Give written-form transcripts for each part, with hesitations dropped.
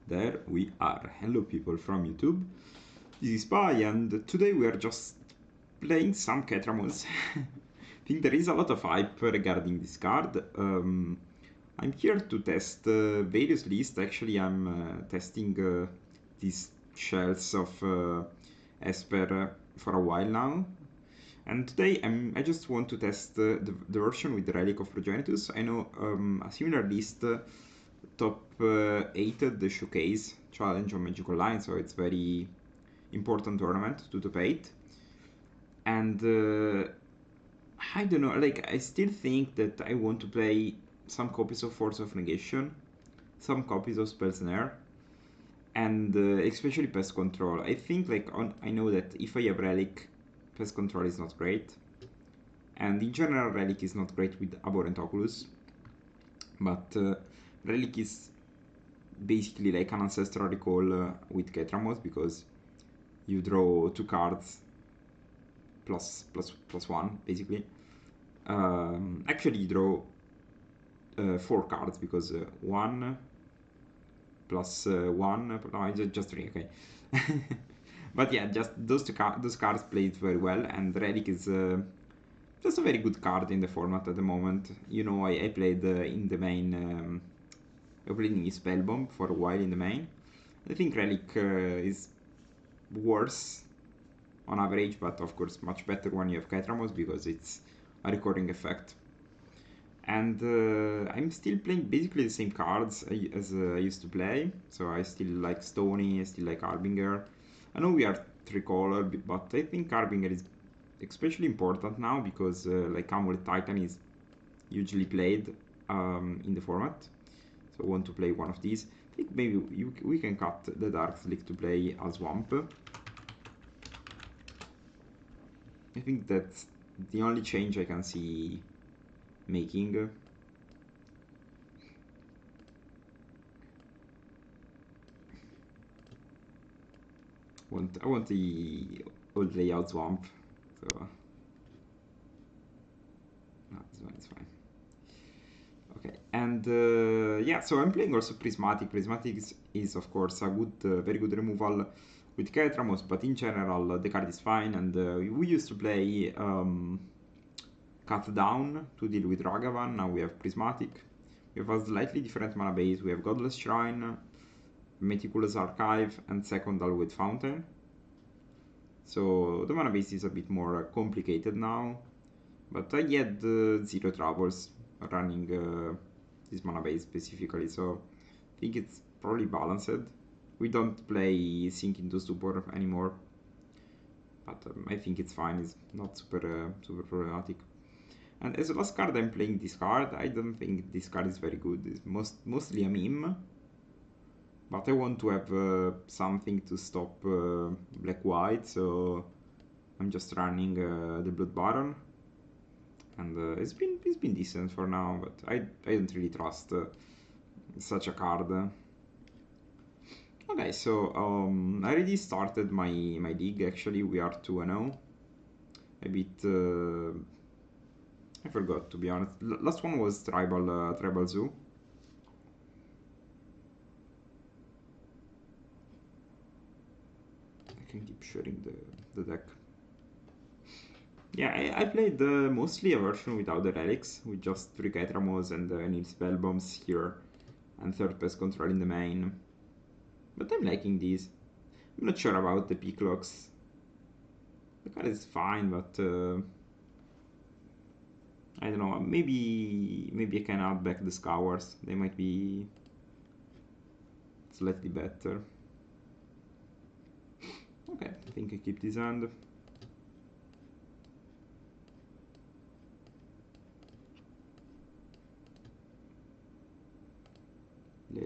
There we are. Hello people from YouTube. This is Pi and today we are just playing some Ketramose. I think there is a lot of hype regarding this card. I'm here to test various lists. Actually, I'm testing these shells of Esper for a while now. And today I just want to test the version with the Relic of Progenitus. I know a similar list top 8 at the Showcase challenge on Magic Online, so it's very important tournament to top 8. And I don't know, like I still think that I want to play some copies of Force of Negation, some copies of Spell Snare, and especially Pest Control. I think I know that if I have Relic, Pest Control is not great. And in general, Relic is not great with Abhorrent Oculus. But Relic is basically like an Ancestral Recall with Ketramose, because you draw 2 cards plus 1, basically. Actually, you draw 4 cards, because 1 plus 1, no, just 3, okay. But yeah, just those cards played very well, and Relic is just a very good card in the format at the moment. You know, I played in the main, I played in Spellbomb for a while in the main. I think Relic is worse on average, but of course much better when you have Ketramose, because it's a recurring effect. And I'm still playing basically the same cards as I used to play, so I still like Stony, I still like Harbinger. I know we are 3-color, but I think Harbinger is especially important now, because like Amulet Titan is hugely played in the format, so I want to play one of these. I think maybe we can cut the Dark Slick to play a Swamp. I think that's the only change I can see making. I want the old layout Swamp, so no, this one is fine. Okay, and yeah, so I'm playing also Prismatic. Prismatic is of course a good, very good removal with Ketramose, but in general the card is fine, and we used to play Cut Down to deal with Ragavan. Now we have Prismatic. We have a slightly different mana base. We have Godless Shrine, Meticulous Archive, and Second Alwood Fountain. So the mana base is a bit more complicated now, but I had 0 troubles running this mana base specifically, so I think it's probably balanced. We don't play Sink into Stupor anymore, but I think it's fine. It's not super problematic. And as a last card, I'm playing this card. I don't think this card is very good. It's mostly a meme, but I want to have something to stop black-white, so I'm just running the Blood Baron. And it's been decent for now, but I don't really trust such a card. Okay, so I already started my league. Actually, we are 2-0. A bit I forgot, to be honest. Last one was Tribal Zoo. I can keep sharing the deck. Yeah, I played mostly a version without the relics, with just 3 Ketramose and Nil Spellbombs here, and 3rd Pest Control in the main. But I'm liking these. I'm not sure about the Picklocks. The card is fine, but I don't know, maybe I can add back the Scours. They might be slightly better. Okay, I think I keep this hand.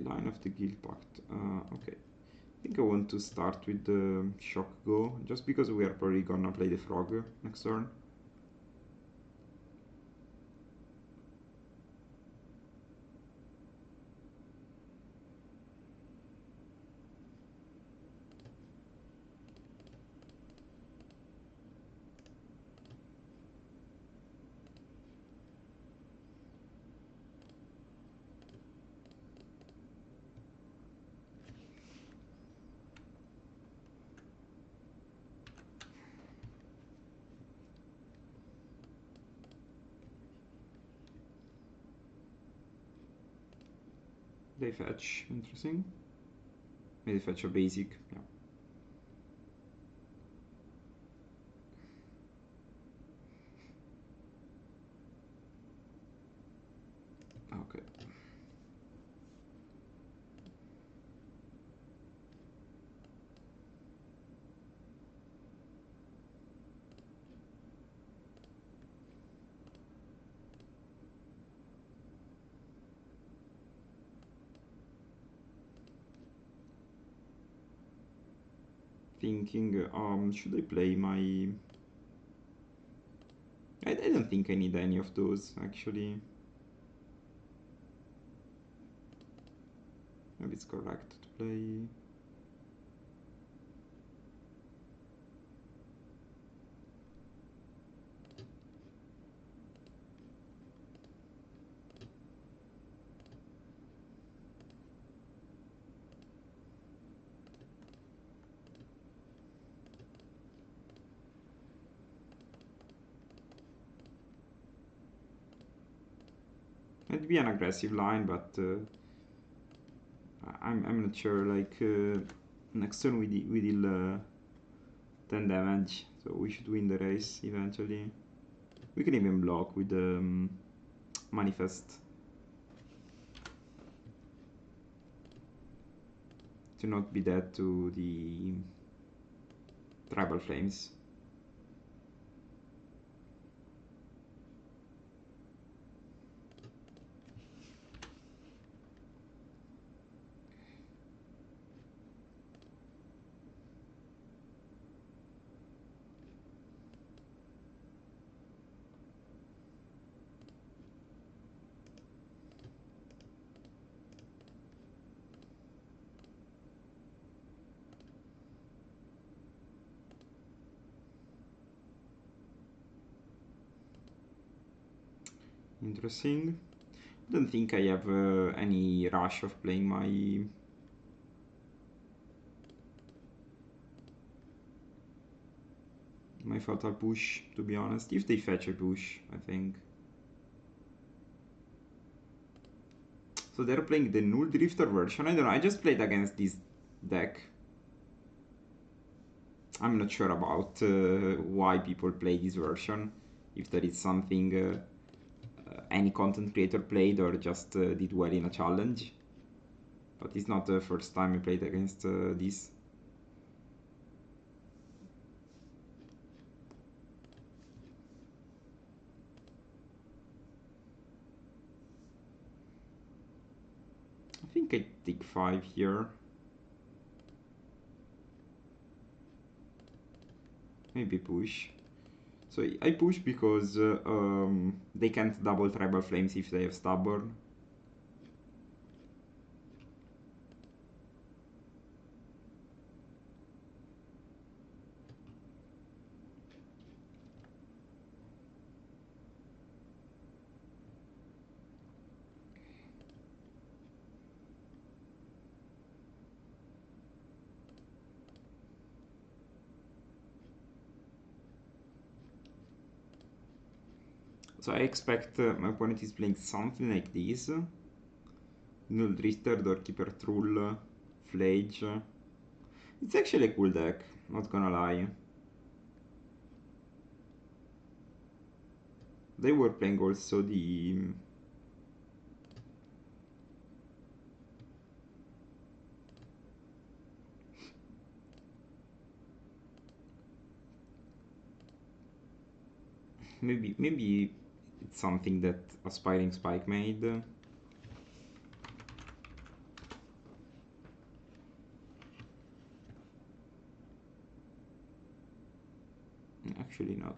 Line of the Guild Pact. Okay. I think I want to start with the Shock Go, just because we are probably gonna play the Frog next turn. They fetch, interesting. Maybe fetch a basic, yeah. Okay. Thinking, should I play my... I don't think I need any of those, actually. Maybe it's correct to play... It'd be an aggressive line, but I'm not sure. Like next turn we deal 10 damage, so we should win the race eventually. We can even block with the manifest to not be dead to the tribal flames. Interesting. Don't think I have any rush of playing my fatal push, to be honest. If they fetch a push, I think. So they're playing the Null Drifter version. I don't know, I just played against this deck. I'm not sure about why people play this version. If there is something any content creator played or just did well in a challenge. But it's not the first time I played against this. I think I take 5 here. Maybe push. So I push because they can't double tribal flames if they have stubborn. So I expect my opponent is playing something like this. Null Drifter, Doorkeeper Trull, Flage. It's actually a cool deck, not gonna lie. They were playing also the... Maybe it's something that Aspiring Spike made. Actually not.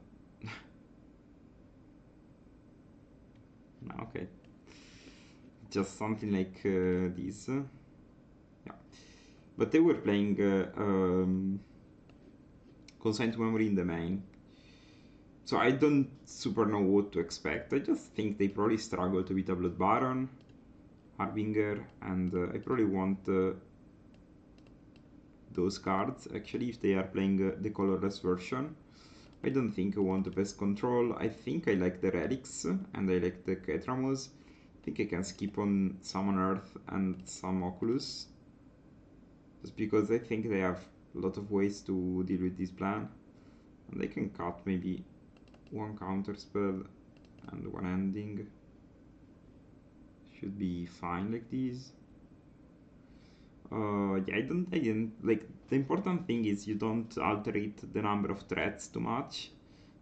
No, okay. Just something like this. Yeah. But they were playing Consign to Memory in the main. So I don't super know what to expect. I just think they probably struggle to beat a Blood Baron, Harbinger, and I probably want those cards actually if they are playing the colorless version. I don't think I want the Pest Control. I think I like the Relics and I like the Ketramose. think I can skip on some on Earth and some Oculus, just because I think they have a lot of ways to deal with this plan, and they can cut maybe one counter spell and one ending. Should be fine like this. Yeah, I didn't like, the important thing is you don't alterate the number of threats too much.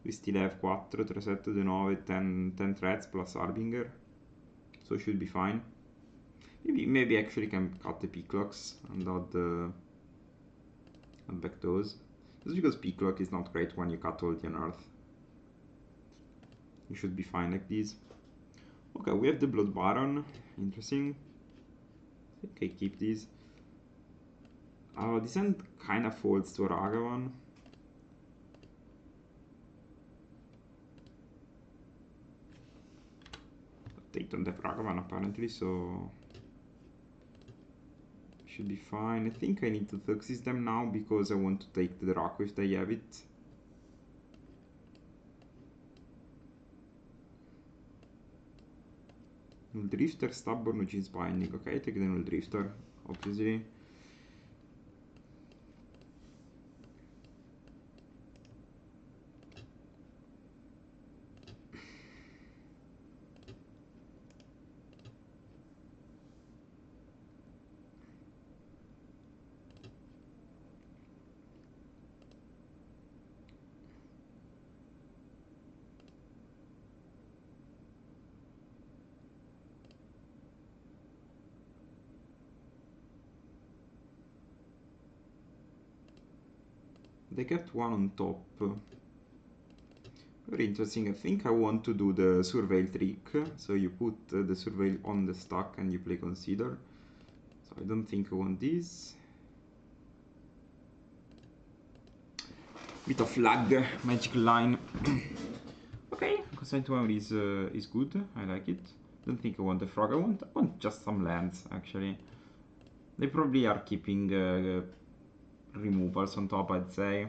We still have 4, 3, 7, 2, 9, 10 threats plus Harbinger, so it should be fine. Maybe actually can cut the Peacocks and add back those. Just because Peacock is not great when you cut all the unearth. You should be fine like this. Okay, we have the Blood Baron. Interesting. I think I keep these. This end kind of folds to Ragavan. They don't have Ragavan apparently, so should be fine. I think I need to Thuxis them now because I want to take the Draco if they have it. Null Drifter, Stubborn, Gene's Binding. Okay, I take the Null Drifter, obviously. They kept one on top. Very interesting. I think I want to do the Surveil trick. So you put the Surveil on the stack and you play Consider. So I don't think I want this. Bit of lag, magic line. Okay, Consent to Memory is good. I like it. Don't think I want the frog. I want just some lands actually. They probably are keeping removals on top, I'd say.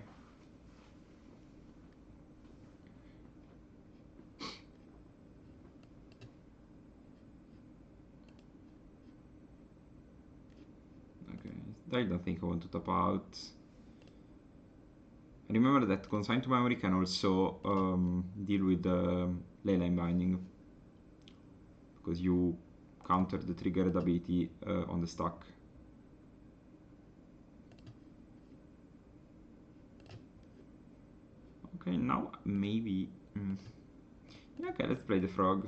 Okay, I don't think I want to top out. Remember that Consign to Memory can also deal with Leyline Binding, because you counter the triggered ability on the stack. Okay, now maybe... Yeah, okay, let's play the frog.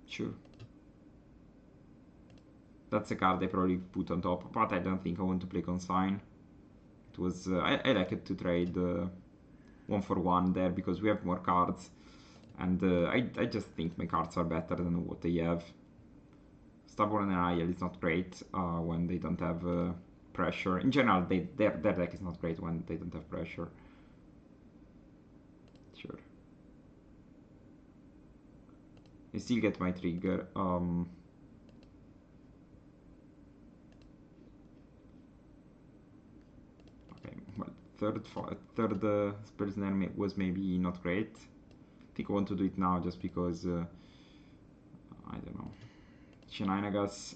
Sure. That's a card I probably put on top, but I don't think I want to play Consign. It was... I like it to trade 1-for-1 there, because we have more cards. And I just think my cards are better than what they have. Stubborn and Ariel is not great when they don't have pressure. In general, their deck is not great when they don't have pressure. Sure. I still get my trigger. Okay, well, third spell snare was maybe not great. I think I want to do it now just because, I don't know. Shenanigas.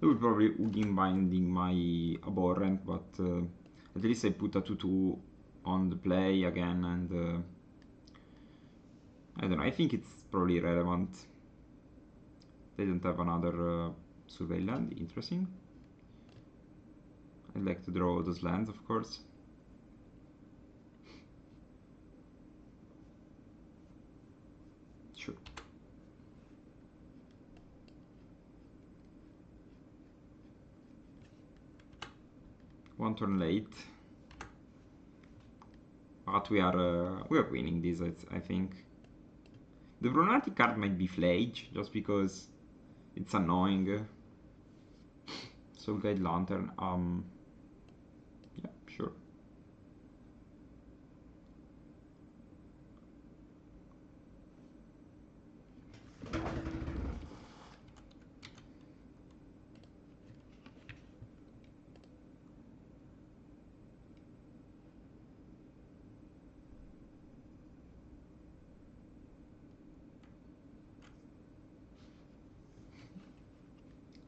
I will probably Ugin binding my Abhorrent, but at least I put a 2-2 on the play again, and I don't know, I think it's probably relevant. They don't have another surveillance, interesting. I'd like to draw those lands, of course. Sure. One turn late, but we are winning this. I think the problematic card might be Flage, just because it's annoying. Soul Guide Lantern. Yeah, sure.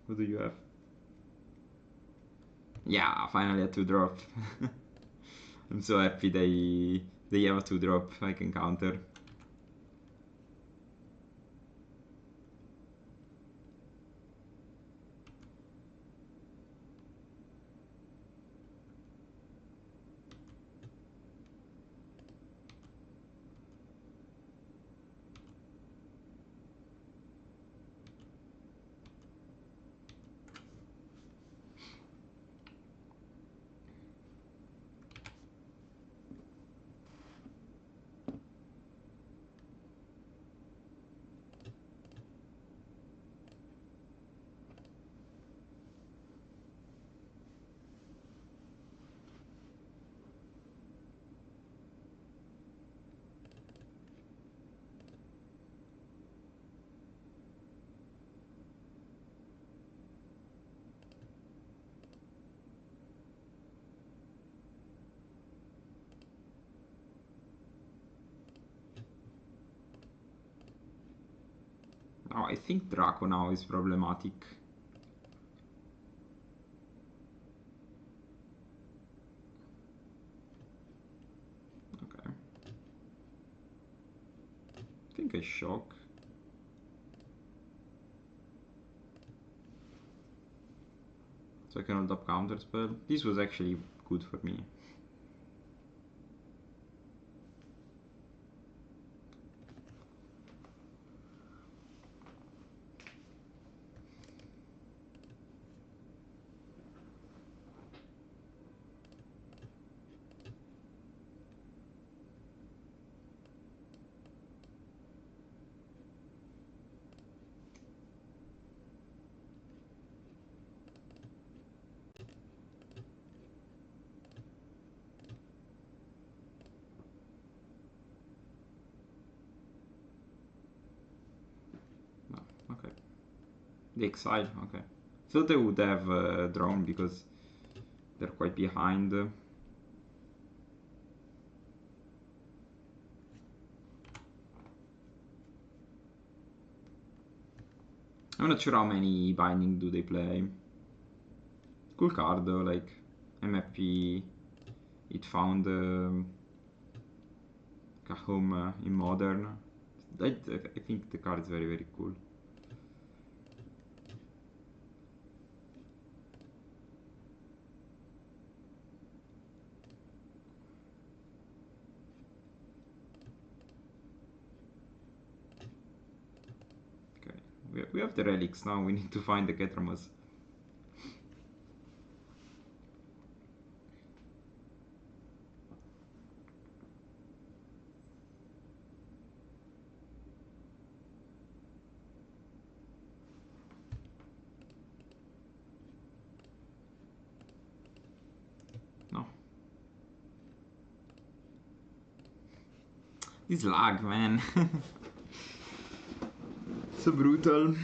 What do you have? Yeah, finally a 2-drop. I'm so happy they have a 2-drop I can counter. Oh, I think Draco now is problematic. Okay. I think I shock. So I can hold up counter spell. This was actually good for me. Okay. The exile, okay. Thought they would have drawn because they're quite behind. I'm not sure how many binding do they play. Cool card though, like I'm happy it found a home in Modern. I think the card is very, very cool. Okay, we have the relics now, we need to find the Ketramose. No. This lag, man. So brutal.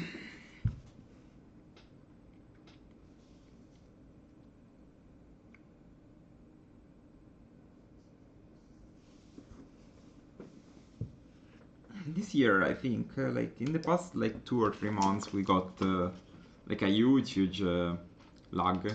This year, I think, like in the past, like 2 or 3 months, we got like a huge lag.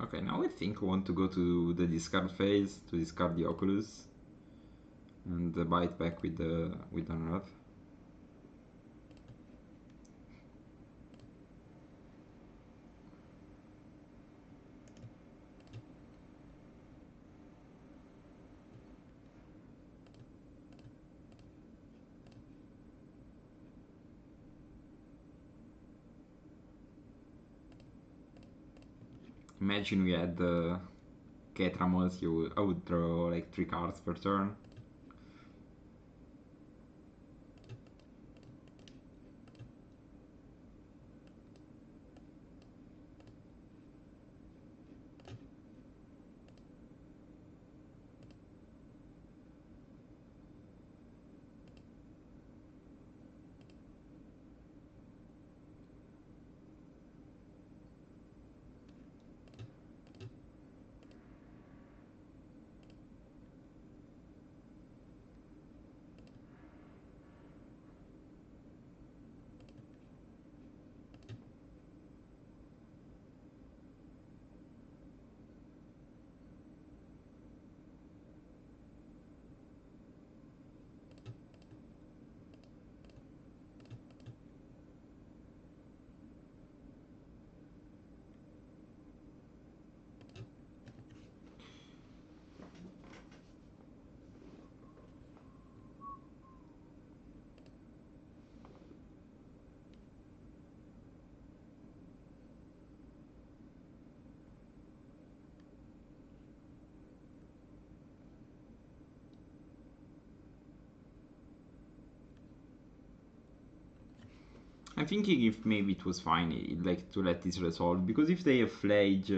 Okay, now I think I want to go to the discard phase to discard the Oculus and buy it back with the Unearth. Imagine we had Ketramose, I would draw like 3 cards per turn. I'm thinking if maybe it was fine, like to let this resolve, because if they have Flage,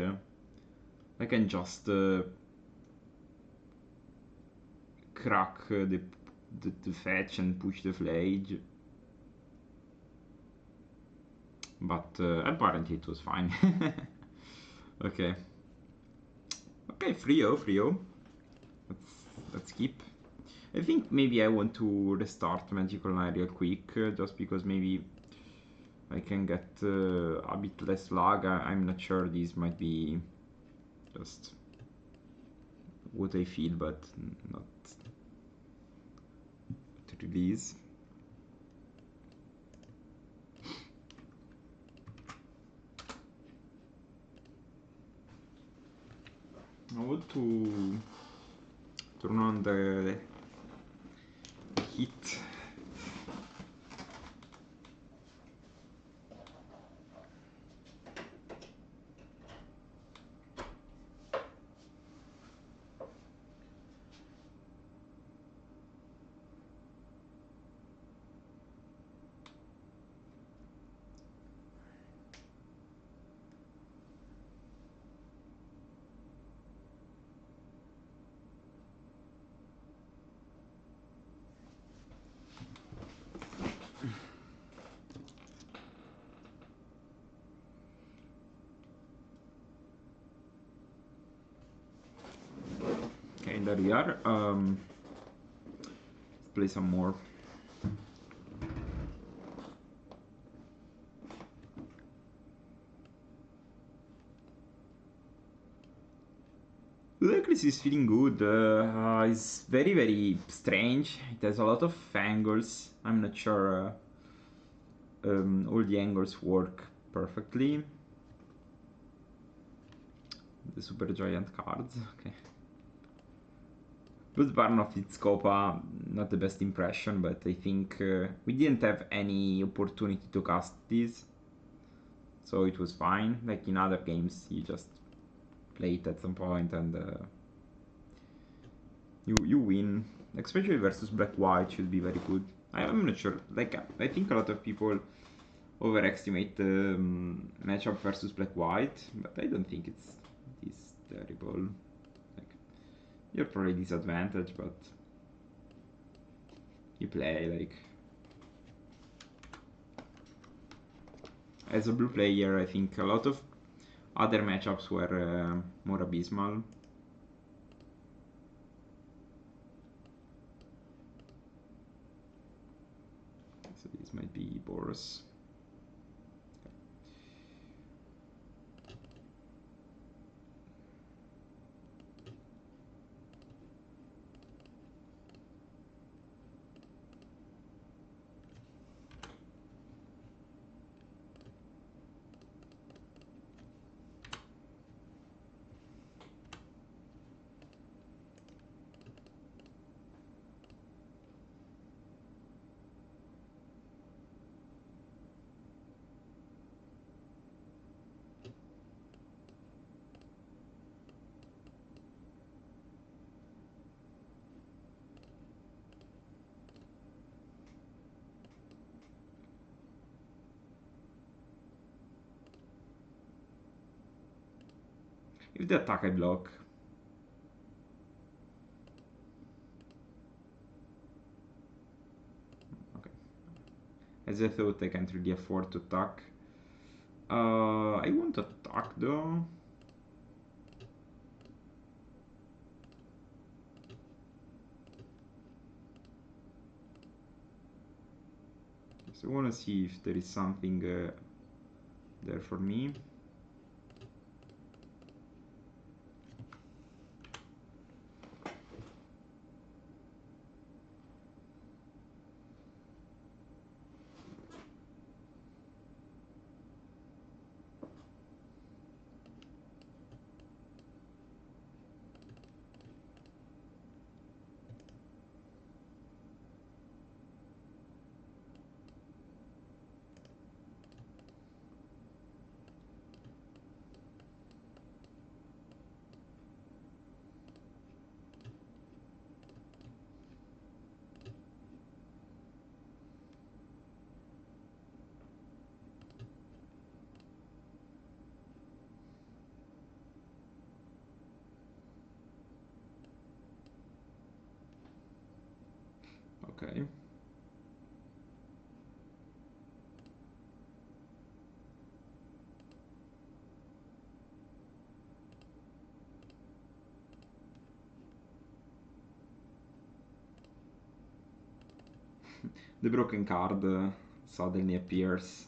I can just crack the fetch and push the Flage. But apparently it was fine. Okay. Okay, 3-0, 3-0. Let's keep. I think maybe I want to restart Magical Eye real quick, just because maybe I can get a bit less lag. I'm not sure this might be just what I feel, but not to release. I want to turn on the heat. Okay, there we are. Let's play some more. The Eclipse is feeling good. It's very, very strange. It has a lot of angles. I'm not sure all the angles work perfectly. The super giant cards, okay. Bloodburn of Itzcopa, not the best impression, but I think we didn't have any opportunity to cast this, so it was fine. Like in other games, you just play it at some point and you win. Especially versus Black White should be very good. I'm not sure. Like I think a lot of people overestimate the matchup versus Black White, but I don't think it's this terrible. Like you're probably disadvantaged, but you play like as a blue player. I think a lot of other matchups were more abysmal. So this might be Boros. If they attack, I block. Okay. As I thought, I can't really afford to attack. I won't attack though. So I want to see if there is something there for me. Okay. The broken card suddenly appears.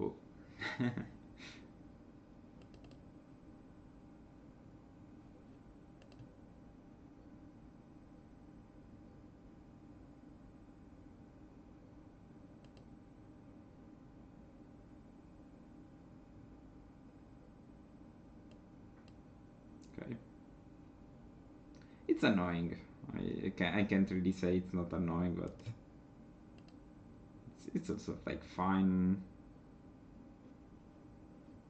Oh. Okay. It's annoying. I can't really say it's not annoying, but it's also like fine.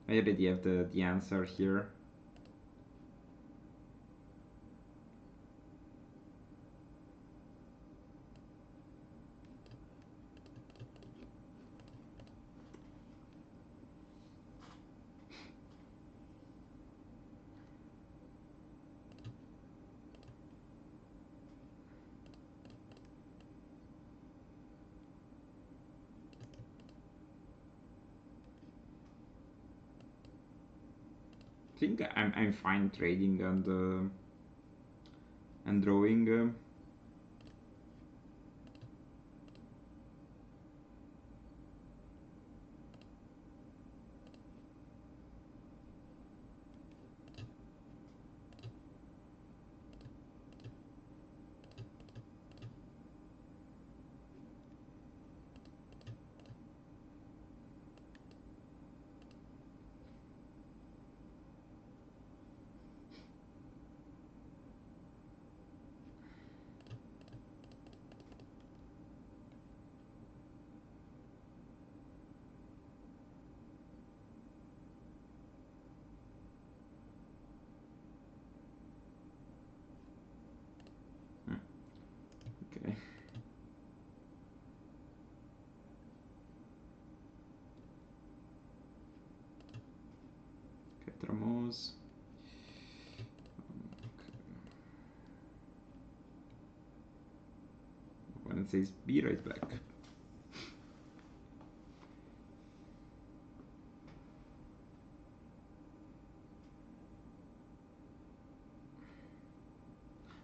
I already have the answer here. I think I'm fine trading and drawing. Okay. Ketramose. When it says be right back.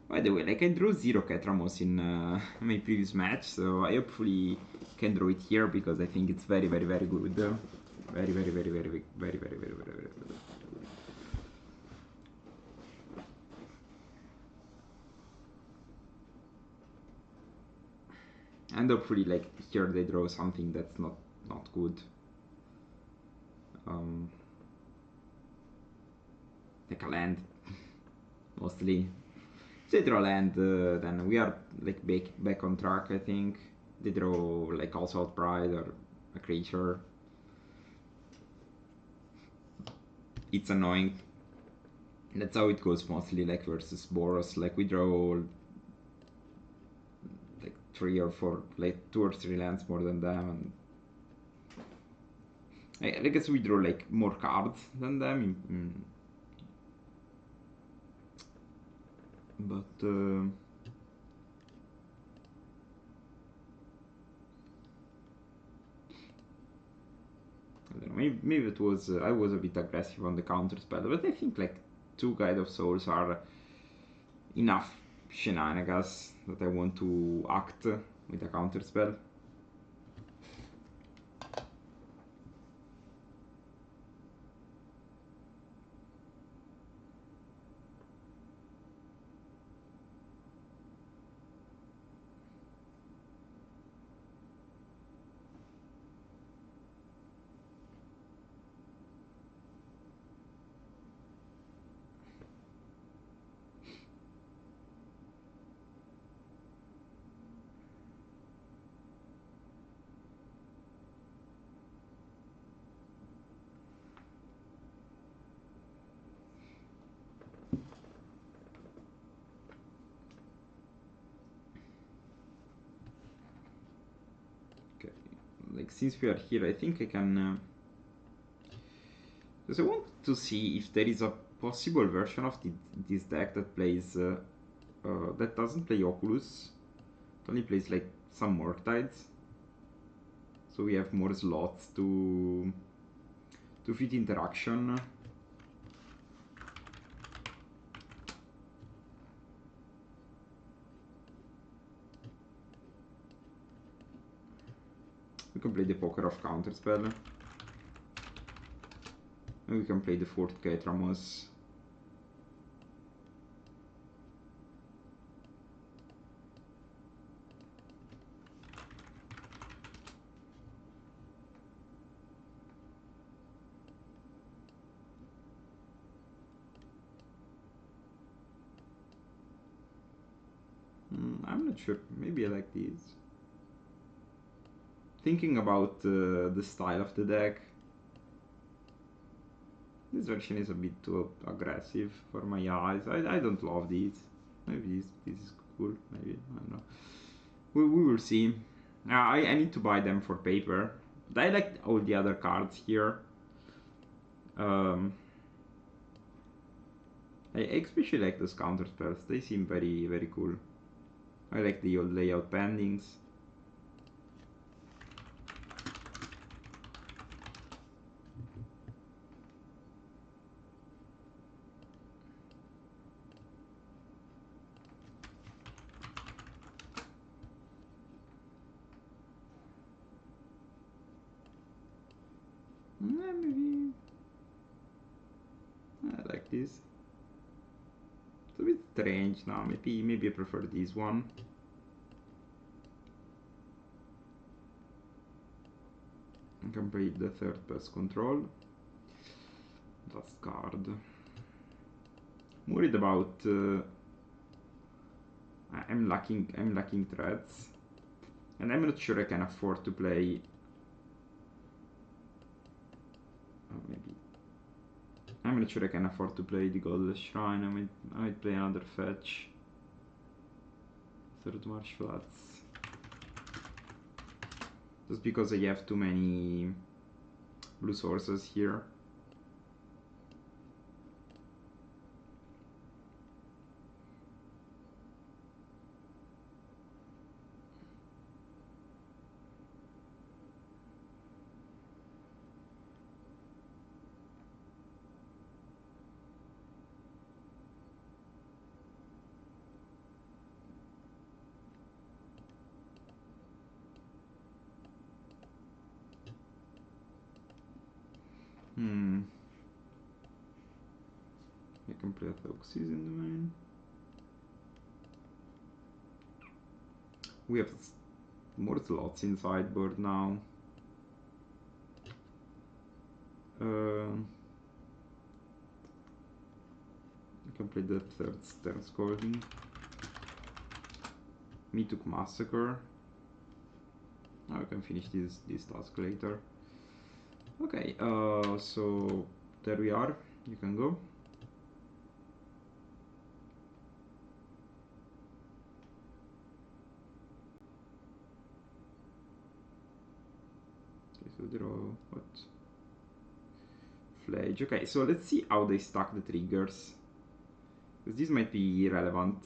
By the way, like I drew 0 Ketramose in my previous match, so I hopefully can draw it here because I think it's very good. Very good. And hopefully like here they draw something that's not good. Like a land. mostly. If they draw land, then we are like back on track, I think. They draw like also Outpride or a creature. It's annoying. That's how it goes mostly, like versus Boros. Like we draw like 3 or 4, like 2 or 3 lands more than them, and I guess we draw like more cards than them. But I don't know, maybe it was I was a bit aggressive on the counter spell, but I think like 2 Guide of Souls are enough shenanigans that I want to act with a counter spell. Okay, like since we are here, I think I can. Because I want to see if there is a possible version of this deck that plays that doesn't play Oculus. It only plays like some Mortides. So we have more slots to fit interaction. We can play the Poker of Counterspell. And we can play the 4th Ketramose. I'm not sure. Maybe I like these. Thinking about the style of the deck, this version is a bit too aggressive for my eyes. I don't love these. Maybe this is cool. Maybe, I don't know. We will see. I need to buy them for paper. But I like all the other cards here. I especially like those counter spells. They seem very, very cool. I like the old layout pendings. Maybe I like this. It's a bit strange now. Maybe I prefer this one. I can play the 3rd Pest Control. Last card. I'm worried about. I'm lacking threads, and I'm not sure I can afford to play. Maybe. I'm not sure I can afford to play the Godless Shrine. I might play another fetch. 3rd March Flats. Just because I have too many blue sources here. I can play Thoxis in the main. We have more slots in sideboard now. I Complete the third stern scolding. Me took massacre. Now I can finish this task later. Okay, so there we are. You can go. Okay, so draw what? Flage. Okay, so let's see how they stack the triggers. Because this might be irrelevant.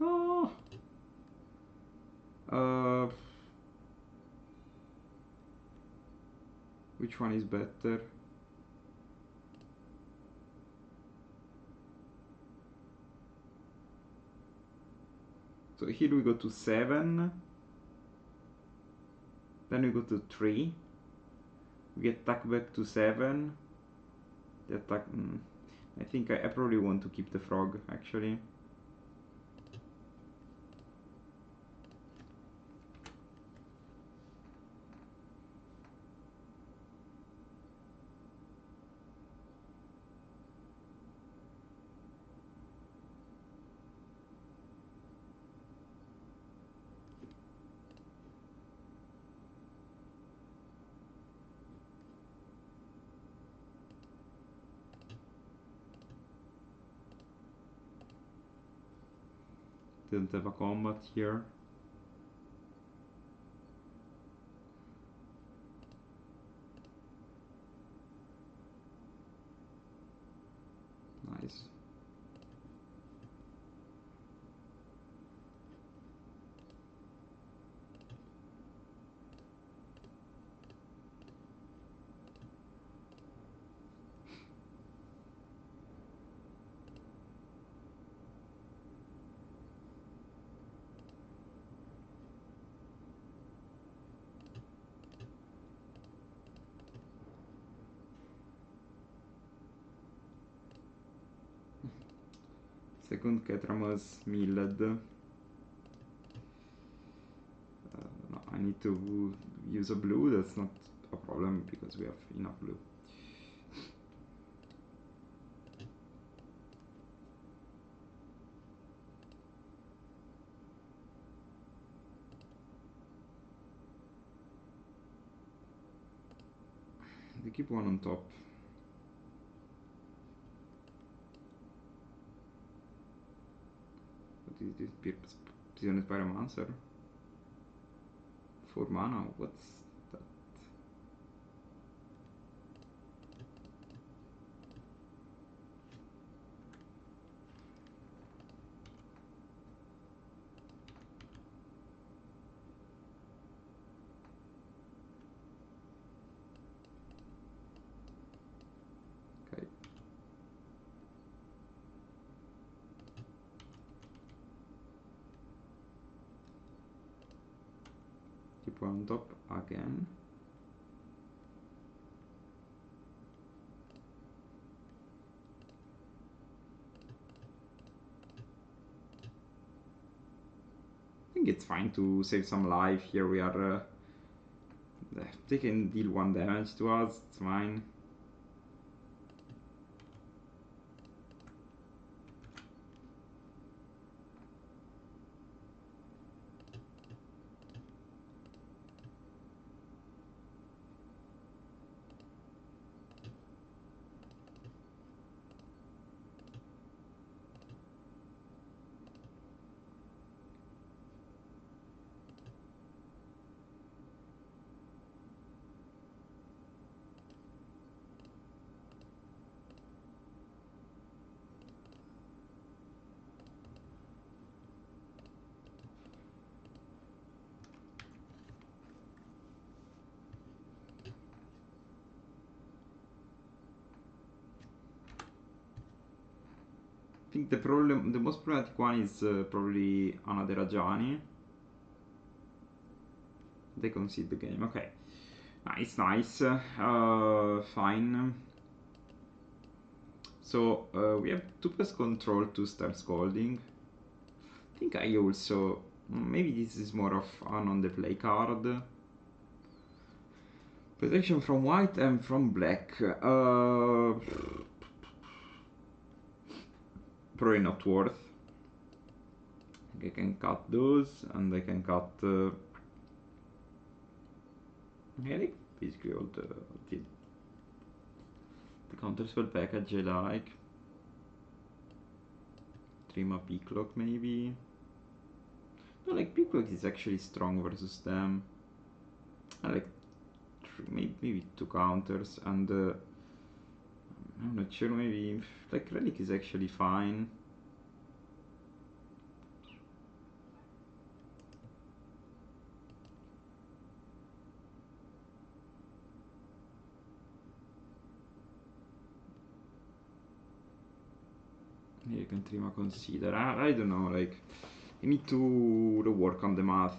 Oh. Which one is better? So here we go to 7. Then we go to 3. We get attack back to 7. The attack... I think I probably want to keep the frog, actually. Didn't have a combat here. Nice. Second Ketramose milled. No, I need to use a blue. That's not a problem because we have enough blue. They keep one on top. What is this? Poisonous Pyromancer? 4 mana? What's that? Okay. Keep one on top again. I think it's fine to save some life. Here we are. They can deal 1 damage to us. It's fine. I think the most problematic one is probably another Rajani. They concede the game. Okay. Nice, nice. Fine. So we have 2 pest control, 2 star scolding. I think I also maybe this is more of an on the play card. Protection from white and from black. Probably not worth. I can cut those, and I can cut. I like basically all the counterspell package I like. Trima Peacock maybe. No, like Peacock is actually strong versus them. I like maybe 2 counters, and I'm not sure, maybe like Relic is actually fine. Yeah, you can Trima consider. I don't know, like I need to work on the math.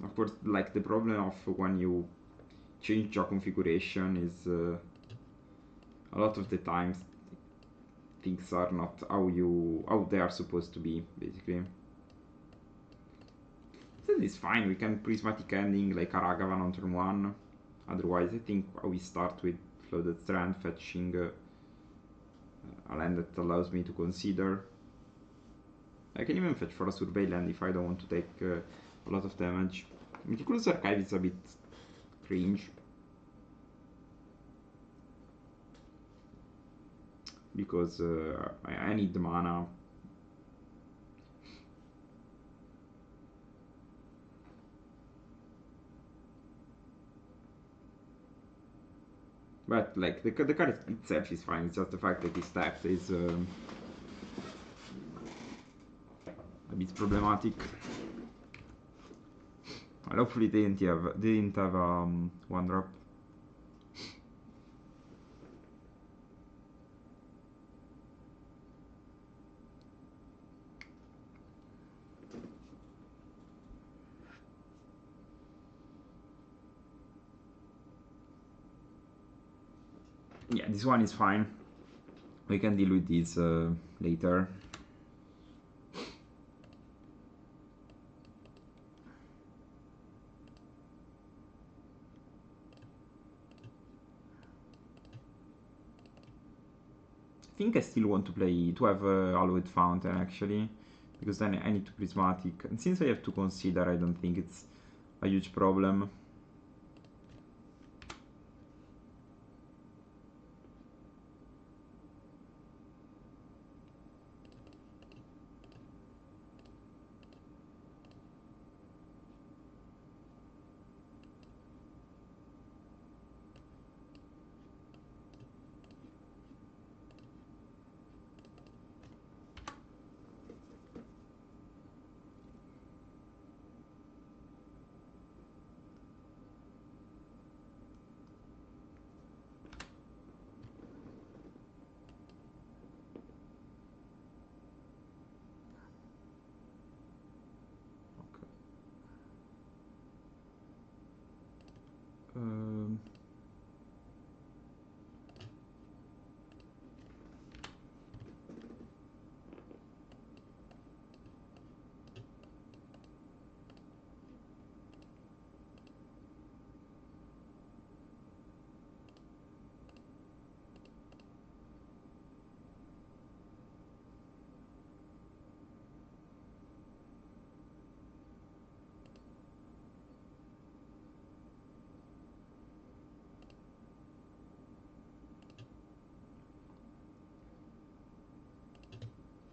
Of course, like the problem of when you change your configuration is a lot of the times things are not how they are supposed to be, basically. So it's fine, we can prismatic ending like Aragavan on turn 1. Otherwise, I think we start with Flooded Strand, fetching a land that allows me to consider. I can even fetch for a survey land if I don't want to take a lot of damage. Meticulous Archive is a bit cringe, because I need the mana. But like the card itself is fine, it's just the fact that it's tapped is a bit problematic. Well, hopefully they didn't have 1-drop. Yeah, this one is fine. We can deal with this later. I think I still want to have Hallowed Fountain, actually, because then I need to prismatic, and since I have to consider, I don't think it's a huge problem. Um,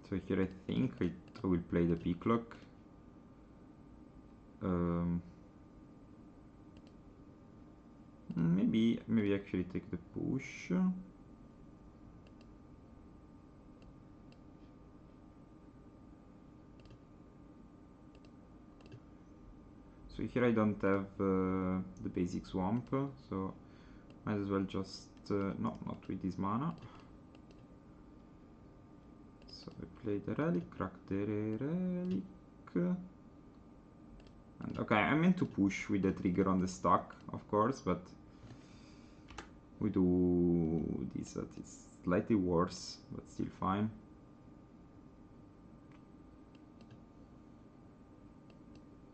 so here I think I will play the Peacock. Maybe actually take the push. So here I don't have the basic swamp, so might as well just no, not with this mana. So I play the relic, crack the relic. And okay, I meant to push with the trigger on the stack, of course, but we do this that is slightly worse, but still fine.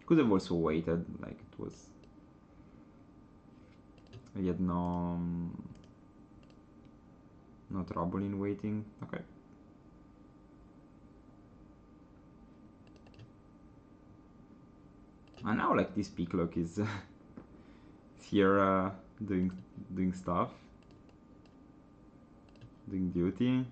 Could have also waited, like it was. I had no trouble in waiting. Okay. And now like this picklock is here doing stuff, doing duty.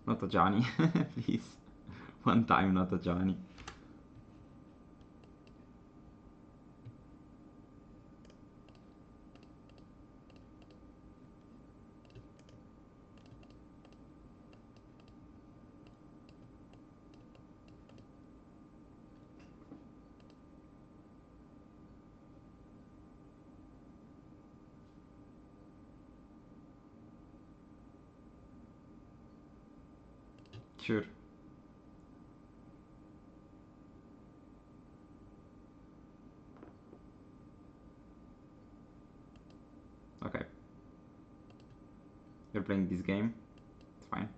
Not a Johnny, please. One time, not a Johnny. Sure. Okay. You're playing this game. It's fine.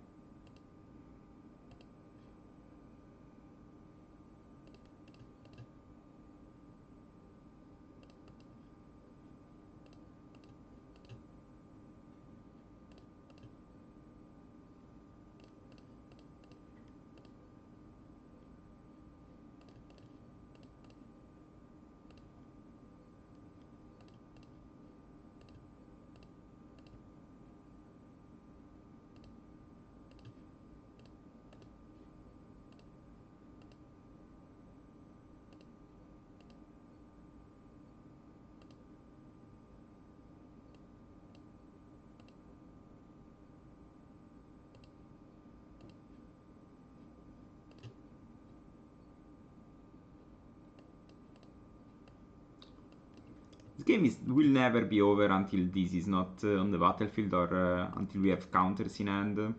This game will never be over until this is not on the battlefield or until we have counters in hand.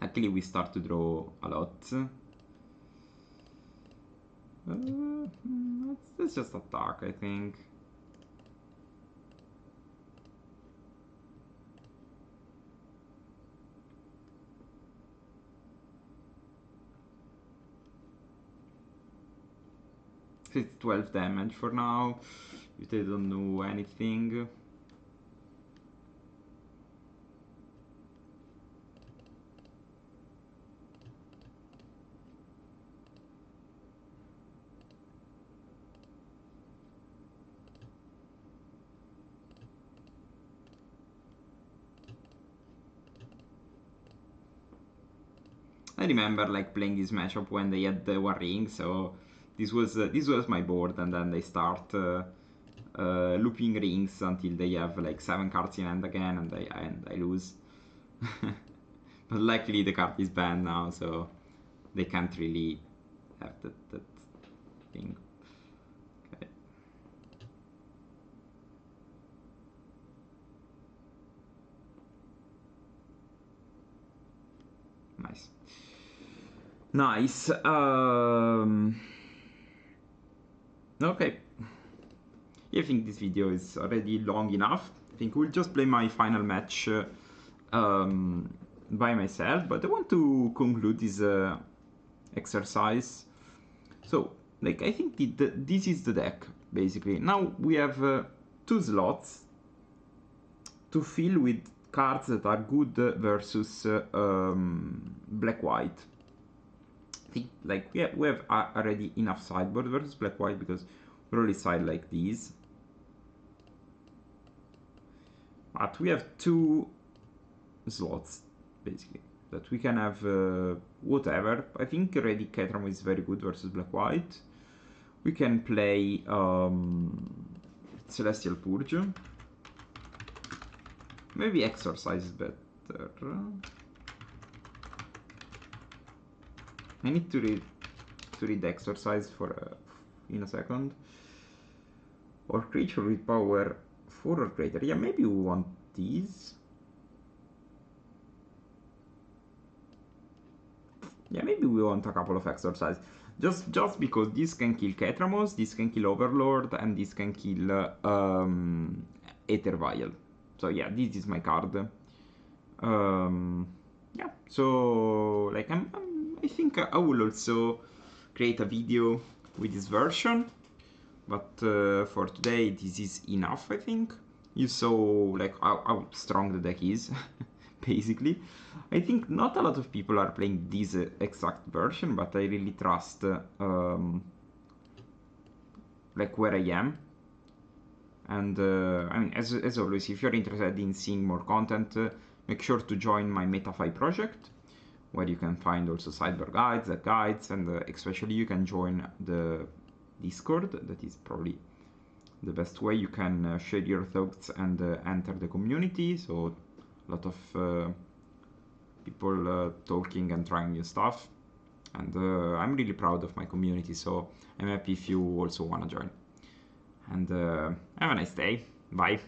Luckily we start to draw a lot. Let's just attack, I think. It's 12 damage for now, if they don't know anything. I remember like playing this matchup when they had the one ring, so this was my board, and then they start looping rings until they have like 7 cards in hand again, and I lose. But luckily the card is banned now, so they can't really have that thing. Okay. Nice. Nice. Okay. I think this video is already long enough. I think we'll just play my final match by myself, but I want to conclude this exercise. So, like, I think this is the deck, basically. Now we have 2 slots to fill with cards that are good versus black-white. I think, like, we have already enough sideboard versus black-white because we already side like these. But we have 2 slots, basically, that we can have whatever. I think already Ketramose is very good versus black-white. We can play Celestial Purge. Maybe Exorcise is better. I need to read the exercise for in a second. Or creature with power 4 or greater. Yeah, maybe we want these. Yeah, maybe we want a couple of exercises. Just because this can kill Ketramose, this can kill Overlord, and this can kill Aether Vial. So yeah, this is my card. Yeah, so like I think I will also create a video with this version, but for today this is enough. I think you saw like how strong the deck is. Basically, I think not a lot of people are playing this exact version, but I really trust like where I am. And I mean, as always, if you're interested in seeing more content, make sure to join my metafy project, where you can find also sidebar guides, and especially you can join the Discord. That is probably the best way you can share your thoughts and enter the community. So a lot of people talking and trying new stuff, and I'm really proud of my community, so I'm happy if you also want to join. And have a nice day. Bye.